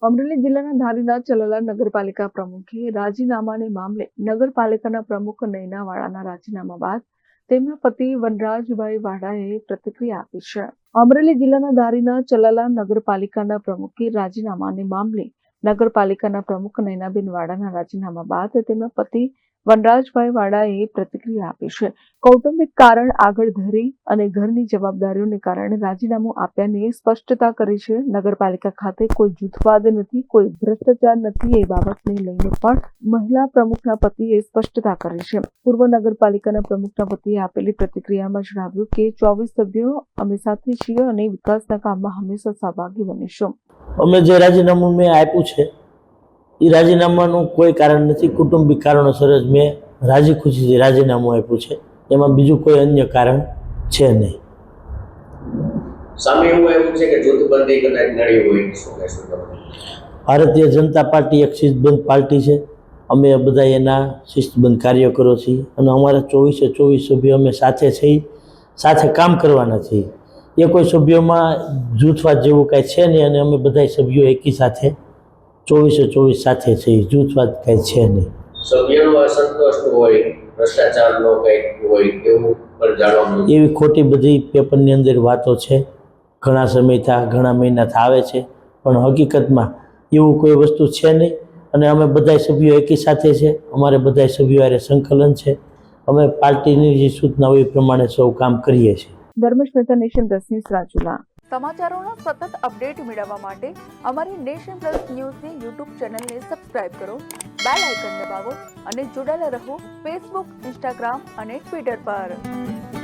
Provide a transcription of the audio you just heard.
અમરેલી જિલ્લાના ધારીના ચલાલા નગરપાલિકા પ્રમુખે રાજીનામાને મામલે નગરપાલિકાના પ્રમુખ નયના વાડાના રાજીનામા બાદ તેમના પતિ વનરાજભાઈ વાડાએ પ્રતિક્રિયા આપી છે. અમરેલી જિલ્લાના ધારીના ચલાલા નગરપાલિકાના પ્રમુખે રાજીનામાને મામલે નગરપાલિકાના પ્રમુખ નયનાબેન વાડાના રાજીનામા બાદ તેમના પતિ વનરાજભાઈ વાડાએ પ્રતિક્રિયા આપી છે. કૌટુંબિક કારણ આગળ ધરી અને ઘરની જવાબદારીઓને કારણે રાજીનામું આપ્યાની સ્પષ્ટતા કરી છે. નગરપાલિકા ખાતે કોઈ જૂથવાદ નથી, કોઈ ભ્રષ્ટાચાર નથી એ બાબતને લઈને પણ મહિલા પ્રમુખના પતિએ સ્પષ્ટતા કરી છે. પૂર્વ નગરપાલિકાના પ્રમુખના પતિએ આપેલી પ્રતિક્રિયામાં જણાવ્યું કે 24 સભ્યો અમે સાથે છીએ અને વિકાસના કામમાં હંમેશા સહભાગી બનીશું. અમે જે રાજીનામું મેં આપ્યું છે એ રાજીનામાનું કોઈ કારણ નથી. કુટુંબિક કારણોસર જ મેં રાજી ખુશીથી રાજીનામું આપ્યું છે. એમાં બીજું કોઈ અન્ય કારણ છે નહીં. સામે એવું આવ્યું છે કે જૂથબંધી કદાચ નડી હોય, શું કહેશો તમે? ભારતીય જનતા પાર્ટી એક શિસ્તબદ્ધ પાર્ટી છે. અમે બધા એના શિસ્તબદ્ધ કાર્યકરો છીએ અને અમારા 24 સભ્યો અમે સાથે છીએ, સાથે કામ કરવાના છીએ. એ કોઈ સભ્યોમાં જૂથવાદ જેવું કાંઈ છે નહીં અને અમે બધા સભ્યો એકી સાથે 24 સાથે છીએ. જૂથવાદ કાંઈ છે નહીં. સભ્યનો અસંતોષ હોય, ભ્રષ્ટાચારનો કંઈક હોય એવું પણ જાણવા મળ્યું. એવી ખોટી બધી પેપરની અંદર વાતો છે. ઘણા સમયથી, ઘણા મહિનાથી આવે છે, પણ હકીકતમાં એવું કોઈ વસ્તુ છે નહીં અને અમે બધા સભ્યો એકી સાથે છે. અમારે બધા સભ્યો હારે સંકલન છે. અમે પાર્ટીની જે સૂચના હોય એ પ્રમાણે સૌ કામ કરીએ છીએ. Dharmesh Mehta, Nation Plus News, Rajula. સમાચારોનો સતત અપડેટ મેળવવા માટે અમારી નેશન પ્લસ ન્યૂઝની યુટ્યુબ ચેનલને સબસ્ક્રાઇબ કરો, બેલ આઇકન દબાવો અને જોડાયેલા રહો ફેસબુક, ઇન્સ્ટાગ્રામ અને ટ્વિટર પર.